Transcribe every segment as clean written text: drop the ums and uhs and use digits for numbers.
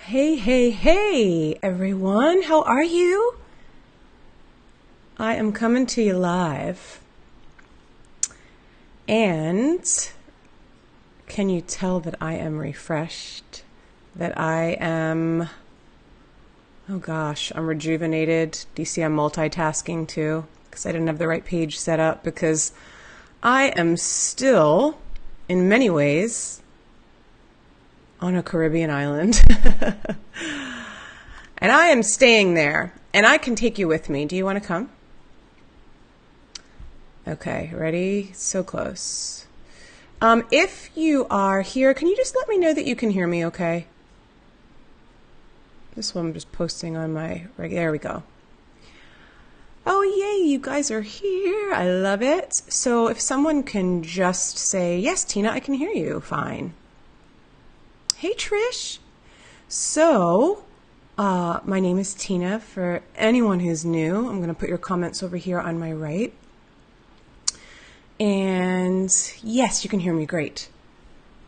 Hey, hey, hey, everyone. How are you? I am coming to you live. And can you tell that I am refreshed? That I am, oh gosh, I'm rejuvenated. Do you see I'm multitasking too? Because I didn't have the right page set up because I am still, in many ways, on a Caribbean island. And I am staying there. And I can take you with me. Do you want to come? Okay, ready? So close. If you are here, can you just let me know that you can hear me okay? This one I'm just posting on my... There we go. Oh, yay, you guys are here. I love it. So if someone can just say, yes, Tina, I can hear you. Fine. Hey, Trish. So, my name is Tina. For anyone who's new, I'm going to put your comments over here on my right. And yes, you can hear me great.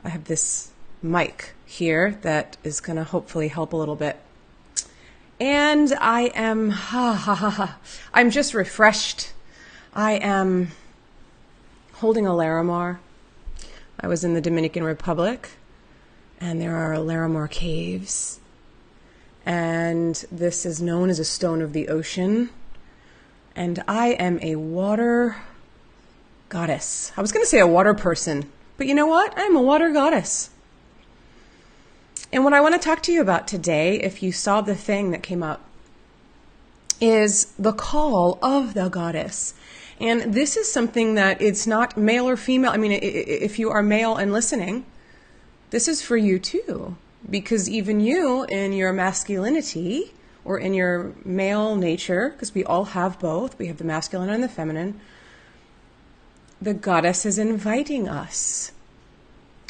I have this mic here that is going to hopefully help a little bit. And I am, I'm just refreshed. I am holding a Larimar. I was in the Dominican Republic. And there are Larimar caves. And this is known as a stone of the ocean. And I am a water goddess. I was going to say a water person, but you know what? I'm a water goddess. And what I want to talk to you about today, if you saw the thing that came up, is the call of the goddess. And this is something that it's not male or female. I mean, if you are male and listening, this is for you too, because even you in your masculinity or in your male nature, because we all have both, we have the masculine and the feminine, the goddess is inviting us.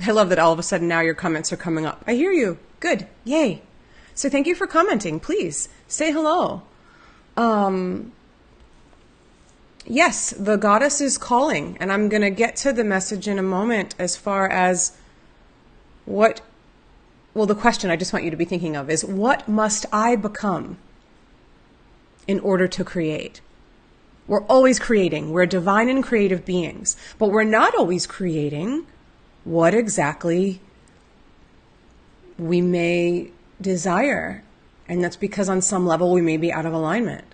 I love that all of a sudden now your comments are coming up. I hear you. Good. Yay. So thank you for commenting. Please say hello. Yes, the goddess is calling, and I'm going to get to the message in a moment as far as the question I just want you to be thinking of is, what must I become in order to create? We're always creating. We're divine and creative beings, but we're not always creating what exactly we may desire. And that's because on some level we may be out of alignment.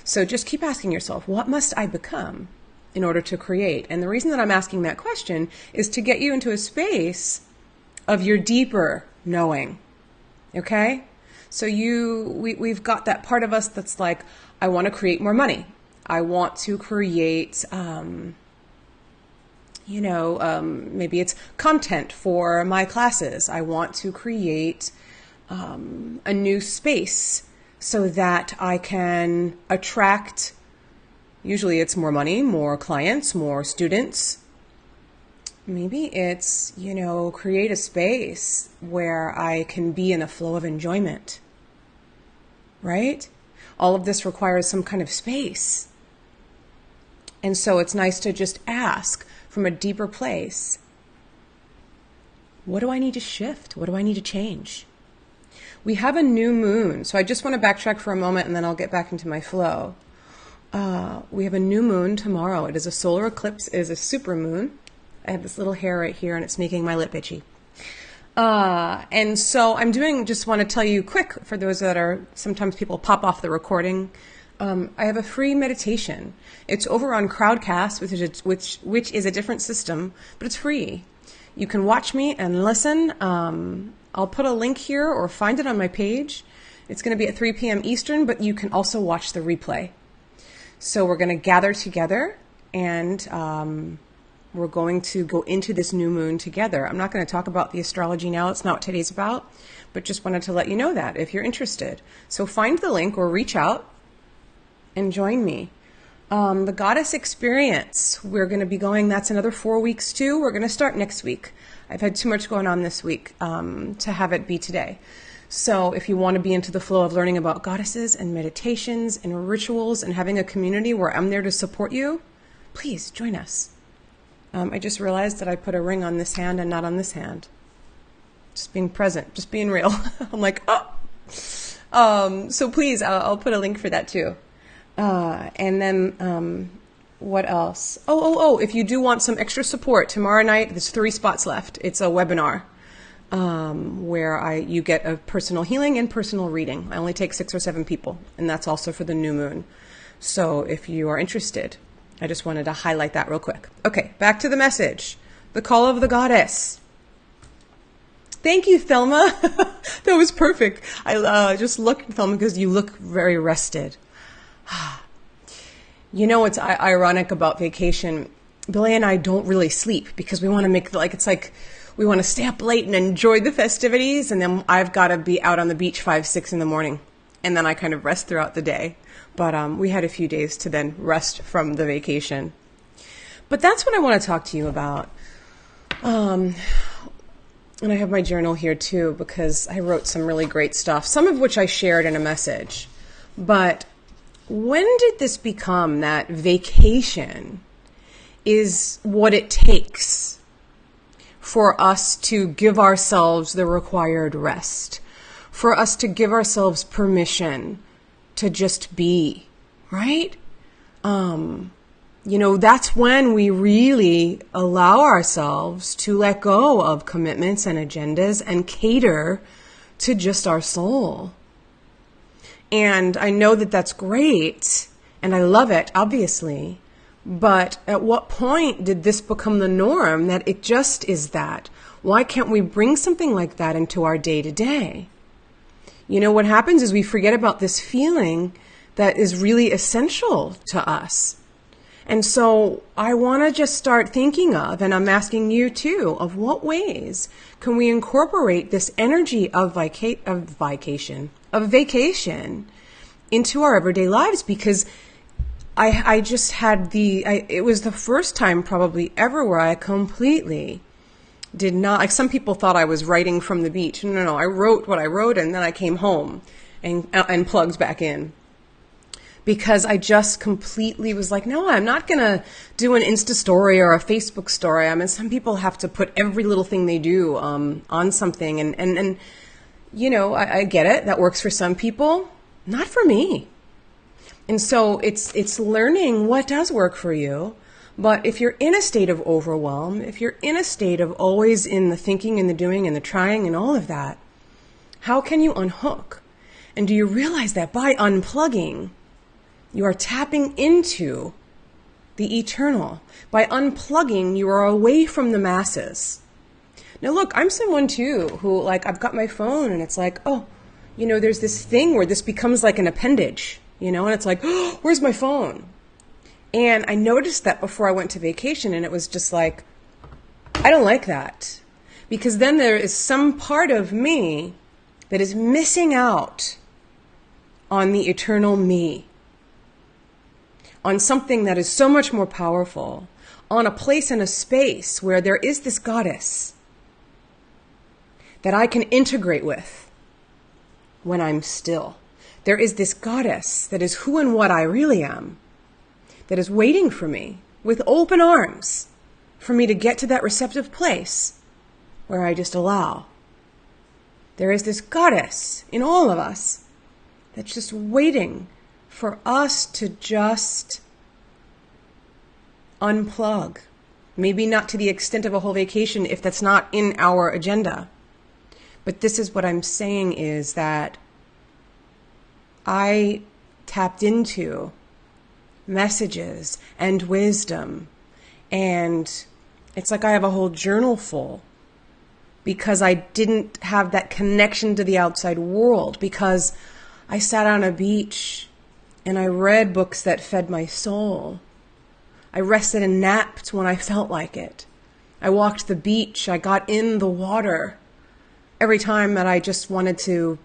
So just keep asking yourself, what must I become in order to create? And the reason that I'm asking that question is to get you into a space of your deeper knowing. Okay? So we've got that part of us that's like, I want to create more money. I want to create, maybe it's content for my classes. I want to create a new space so that I can attract, usually it's more money, more clients, more students. Maybe it's, create a space where I can be in a flow of enjoyment, right? All of this requires some kind of space. And so it's nice to just ask from a deeper place, what do I need to shift? What do I need to change? We have a new moon. So I just want to backtrack for a moment and then I'll get back into my flow. We have a new moon tomorrow. It is a solar eclipse. It is a super moon. I have this little hair right here and it's making my lip itchy. And so just want to tell you quick, for those that are, sometimes people pop off the recording. I have a free meditation. It's over on Crowdcast, which is a different system, but it's free. You can watch me and listen. I'll put a link here or find it on my page. It's going to be at 3 p.m. Eastern, but you can also watch the replay. So we're going to gather together and we're going to go into this new moon together. I'm not going to talk about the astrology now. It's not what today's about, but just wanted to let you know that if you're interested. So find the link or reach out and join me. The Goddess Experience, we're going to be going, that's another 4 weeks too. We're going to start next week. I've had too much going on this week to have it be today. So if you want to be into the flow of learning about goddesses and meditations and rituals and having a community where I'm there to support you, please join us. I just realized that I put a ring on this hand and not on this hand. Just being present, just being real. I'm like, oh, So please, I'll put a link for that too. And then, what else? If you do want some extra support, tomorrow night, there's 3 spots left. It's a webinar, where you get a personal healing and personal reading. I only take 6 or 7 people, and that's also for the new moon. So if you are interested, I just wanted to highlight that real quick. Okay, back to the message. The call of the goddess. Thank you, Thelma. That was perfect. I just looked, Thelma, because you look very rested. You know what's ironic about vacation? Billy and I don't really sleep because we want to make it's like we want to stay up late and enjoy the festivities, and then I've got to be out on the beach 5, 6 in the morning, and then I kind of rest throughout the day. But we had a few days to then rest from the vacation. But that's what I want to talk to you about. And I have my journal here too, because I wrote some really great stuff, some of which I shared in a message. But when did this become that vacation is what it takes for us to give ourselves the required rest, for us to give ourselves permission to just be, right? That's when we really allow ourselves to let go of commitments and agendas and cater to just our soul. And I know that that's great, and I love it, obviously. But at what point did this become the norm, that it just is that? Why can't we bring something like that into our day-to-day? What happens is we forget about this feeling that is really essential to us. And so I want to just start thinking of, and I'm asking you too, of what ways can we incorporate this energy of vacation into our everyday lives? Because I just had it was the first time probably ever where I completely did not, like some people thought I was writing from the beach. No, I wrote what I wrote, and then I came home and plugged back in. Because I just completely was like, no, I'm not going to do an Insta story or a Facebook story. I mean, some people have to put every little thing they do on something. And I get it. That works for some people. Not for me. And so it's learning what does work for you. But if you're in a state of overwhelm, if you're in a state of always in the thinking and the doing and the trying and all of that, how can you unhook? And do you realize that by unplugging, you are tapping into the eternal? By unplugging, you are away from the masses. Now look, I'm someone too who, I've got my phone and it's like, there's this thing where this becomes like an appendage, and it's like, oh, where's my phone? And I noticed that before I went to vacation, and it was just like, I don't like that. Because then there is some part of me that is missing out on the eternal me, on something that is so much more powerful, on a place and a space where there is this goddess that I can integrate with when I'm still. There is this goddess that is who and what I really am, that is waiting for me with open arms for me to get to that receptive place where I just allow. There is this goddess in all of us that's just waiting for us to just unplug. Maybe not to the extent of a whole vacation if that's not in our agenda. But this is what I'm saying, is that I tapped into messages and wisdom, and it's like I have a whole journal full because I didn't have that connection to the outside world, because I sat on a beach and I read books that fed my soul. I rested and napped when I felt like it. I walked the beach. I got in the water every time I just wanted to,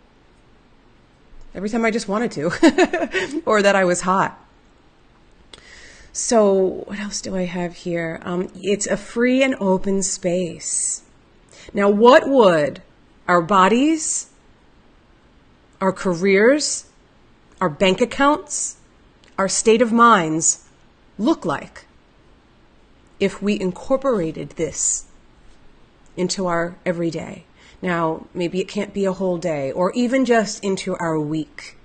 or that I was hot. So what else do I have here? It's a free and open space. Now, what would our bodies, our careers, our bank accounts, our state of minds look like if we incorporated this into our everyday? Now, maybe it can't be a whole day, or even just into our week.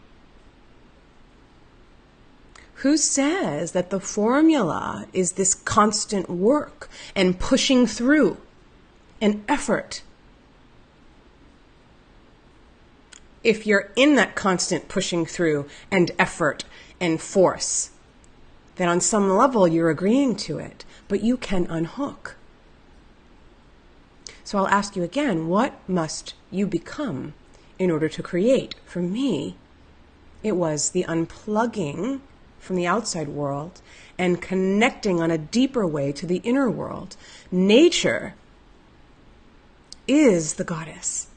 Who says that the formula is this constant work and pushing through and effort? If you're in that constant pushing through and effort and force, then on some level you're agreeing to it, but you can unhook. So I'll ask you again, what must you become in order to create? For me, it was the unplugging from the outside world and connecting on a deeper way to the inner world. Nature is the goddess.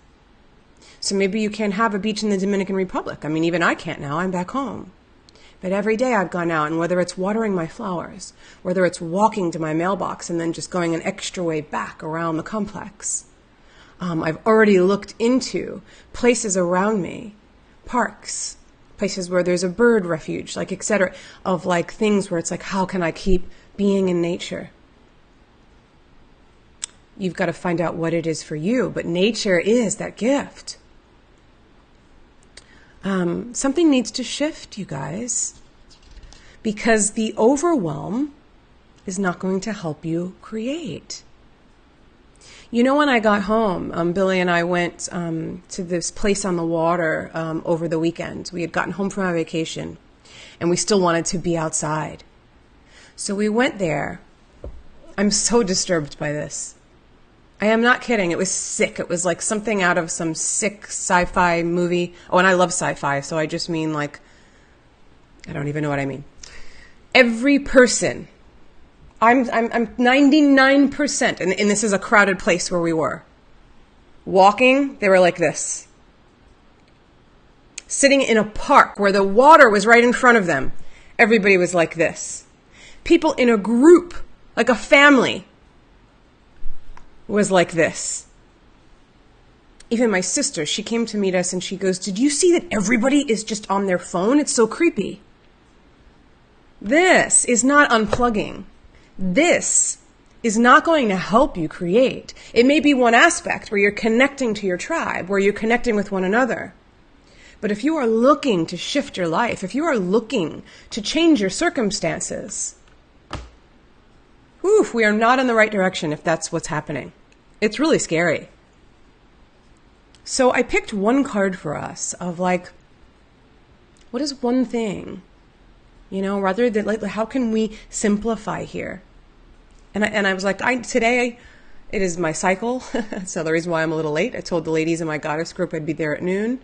So maybe you can't have a beach in the Dominican Republic. I mean, even I can't now. I'm back home. But every day I've gone out, and whether it's watering my flowers, whether it's walking to my mailbox and then just going an extra way back around the complex, I've already looked into places around me, parks, places where there's a bird refuge, like etc., of like things where it's like, how can I keep being in nature? You've got to find out what it is for you, but nature is that gift. Something needs to shift, you guys, because the overwhelm is not going to help you create. You know, when I got home, Billy and I went to this place on the water over the weekend. We had gotten home from our vacation, and we still wanted to be outside. So we went there. I'm so disturbed by this. I am not kidding. It was sick. It was like something out of some sick sci-fi movie. Oh, and I love sci-fi, so I just mean like, I don't even know what I mean. Every person, I'm 99%, and this is a crowded place where we were. Walking, they were like this. Sitting in a park where the water was right in front of them, everybody was like this. People in a group, like a family, was like this. Even my sister, she came to meet us and she goes, "Did you see that everybody is just on their phone? It's so creepy." This is not unplugging. This is not going to help you create. It may be one aspect where you're connecting to your tribe, where you're connecting with one another. But if you are looking to shift your life, if you are looking to change your circumstances, we are not in the right direction if that's what's happening. It's really scary. So I picked one card for us of like, what is one thing? You know, rather than like, how can we simplify here? And I was like, today it is my cycle. So the reason why I'm a little late, I told the ladies in my goddess group I'd be there at noon.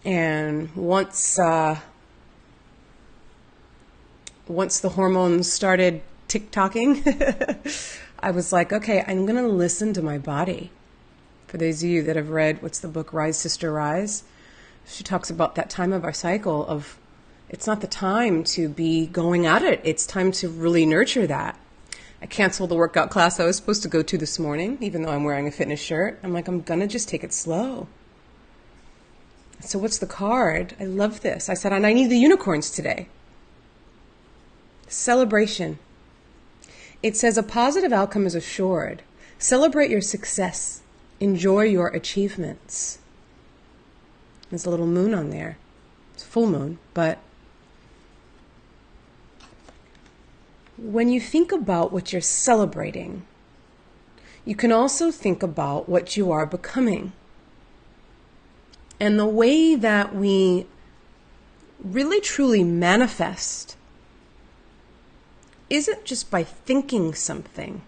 And once the hormones started tick-tocking, I was like, okay, I'm going to listen to my body. For those of you that have read, what's the book, Rise, Sister, Rise? She talks about that time of our cycle of, it's not the time to be going at it. It's time to really nurture that. I canceled the workout class I was supposed to go to this morning, even though I'm wearing a fitness shirt. I'm like, I'm going to just take it slow. So what's the card? I love this. I said, and I need the unicorns today. Celebration. It says a positive outcome is assured. Celebrate your success. Enjoy your achievements. There's a little moon on there. It's a full moon, but when you think about what you're celebrating, you can also think about what you are becoming. And the way that we really truly manifest isn't just by thinking something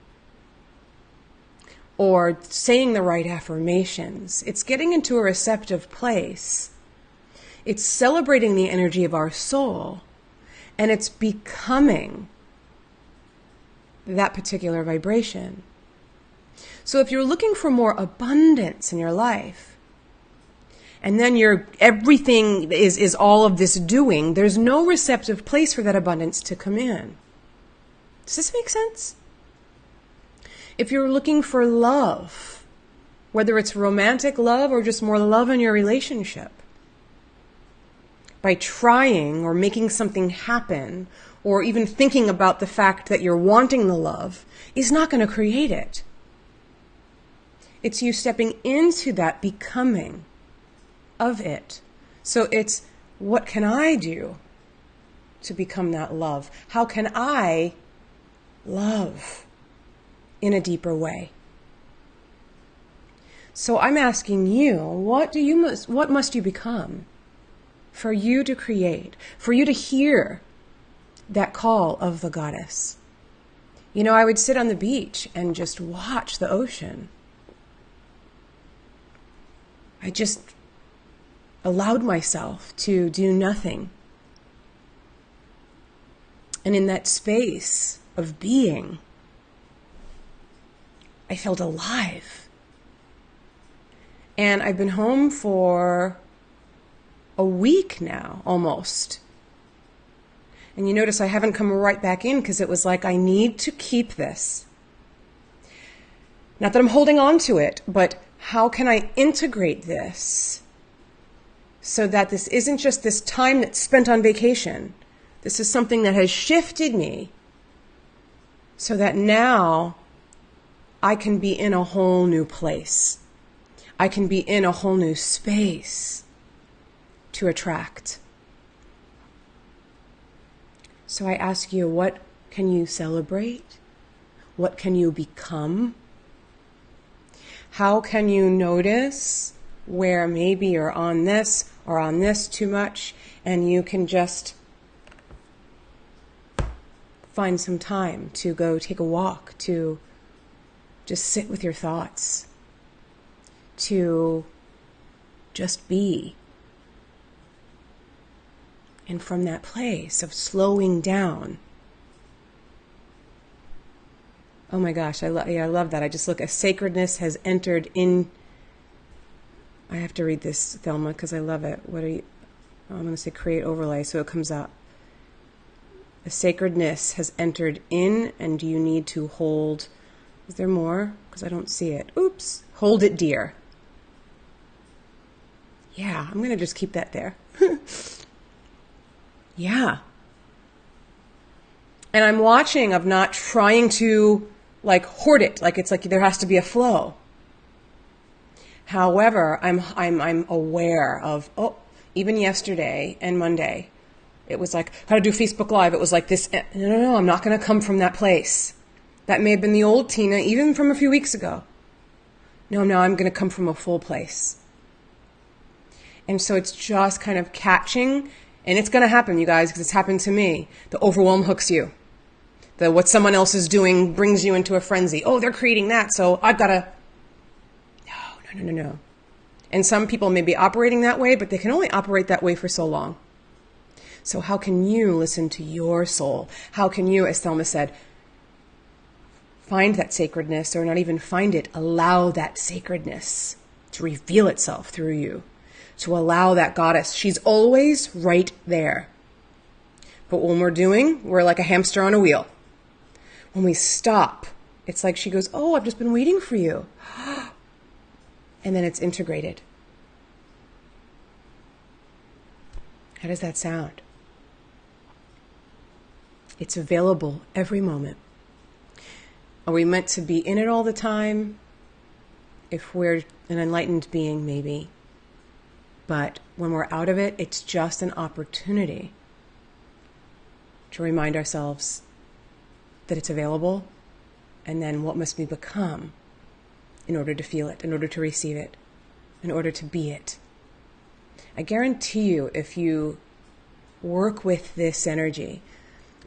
or saying the right affirmations. It's getting into a receptive place. It's celebrating the energy of our soul, and it's becoming that particular vibration. So if you're looking for more abundance in your life, and then everything is all of this doing, there's no receptive place for that abundance to come in. Does this make sense? If you're looking for love, whether it's romantic love or just more love in your relationship, by trying or making something happen or even thinking about the fact that you're wanting the love is not going to create it. It's you stepping into that becoming of it. So it's, what can I do to become that love? How can I love in a deeper way? So I'm asking you, what must you become for you to create, for you to hear that call of the goddess? You know, I would sit on the beach and just watch the ocean. I just allowed myself to do nothing. And in that space of being, I felt alive. And I've been home for a week now, almost. And you notice I haven't come right back in because it was like, I need to keep this. Not that I'm holding on to it, but how can I integrate this so that this isn't just this time that's spent on vacation? This is something that has shifted me so that now I can be in a whole new place. I can be in a whole new space to attract. So I ask you, what can you celebrate? What can you become? How can you notice where maybe you're on this or on this too much, and you can just find some time to go take a walk, to just sit with your thoughts, to just be. And from that place of slowing down, oh my gosh, I love that. I just look, a sacredness has entered in. I have to read this, Thelma, because I love it. I'm going to say create overlay, so it comes up. A sacredness has entered in, and you need to hold. Is there more? Because I don't see it. Oops. Hold it dear. Yeah, I'm going to just keep that there. Yeah. And I'm watching of not trying to like hoard it. Like it's like there has to be a flow. However, I'm aware of, even yesterday and Monday, it was like, how to do Facebook Live. It was like this. No, I'm not going to come from that place. That may have been the old Tina, even from a few weeks ago. No, I'm going to come from a full place. And so it's just kind of catching, and it's going to happen, you guys, because it's happened to me. The overwhelm hooks you. What someone else is doing brings you into a frenzy. Oh, they're creating that, so I've got to... No. And some people may be operating that way, but they can only operate that way for so long. So how can you listen to your soul? How can you, as Thelma said, find that sacredness, or not even find it, allow that sacredness to reveal itself through you, to allow that goddess. She's always right there. But when we're like a hamster on a wheel. When we stop, it's like she goes, oh, I've just been waiting for you. And then it's integrated. How does that sound? It's available every moment. Are we meant to be in it all the time? If we're an enlightened being, maybe. But when we're out of it, it's just an opportunity to remind ourselves that it's available, and then what must we become in order to feel it, in order to receive it, in order to be it. I guarantee you, if you work with this energy,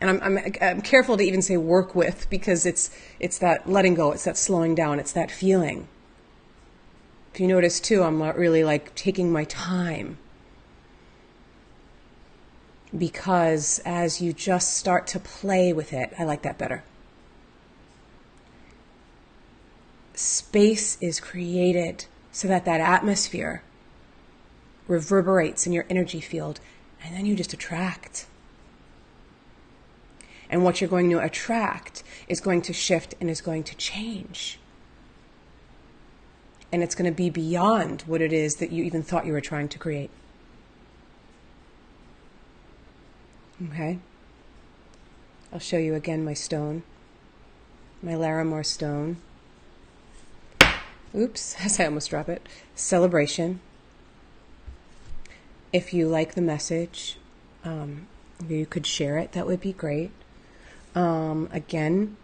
and I'm careful to even say work with, because it's that letting go, it's that slowing down, it's that feeling. If you notice too, I'm not really like taking my time, because as you just start to play with it, I like that better. Space is created so that atmosphere reverberates in your energy field, and then you just attract. And what you're going to attract is going to shift and is going to change. And it's going to be beyond what it is that you even thought you were trying to create. Okay? I'll show you again my stone, my Larimore stone. Oops, I almost drop it. Celebration. If you like the message, you could share it. That would be great. Again,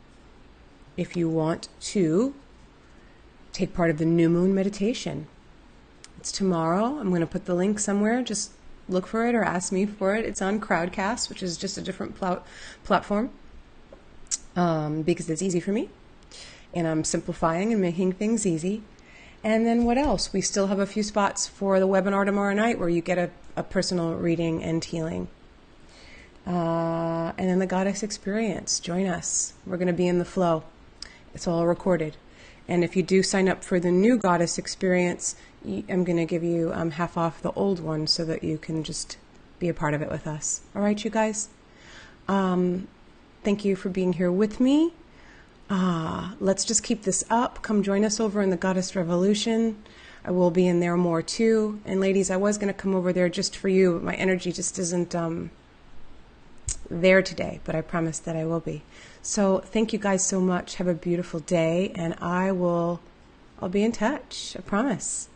if you want to take part of the new moon meditation, it's tomorrow. I'm going to put the link somewhere. Just look for it or ask me for it. It's on Crowdcast, which is just a different platform, because it's easy for me. And I'm simplifying and making things easy. And then what else? We still have a few spots for the webinar tomorrow night where you get a personal reading and healing. And then the Goddess Experience. Join us. We're going to be in the flow. It's all recorded. And if you do sign up for the new Goddess Experience, I'm going to give you half off the old one so that you can just be a part of it with us. All right, you guys? Thank you for being here with me. Let's just keep this up. Come join us over in the Goddess Revolution. I will be in there more too. And ladies, I was going to come over there just for you, but my energy just isn't there today, but I promise that I will be. So thank you guys so much. Have a beautiful day, and I'll be in touch. I promise.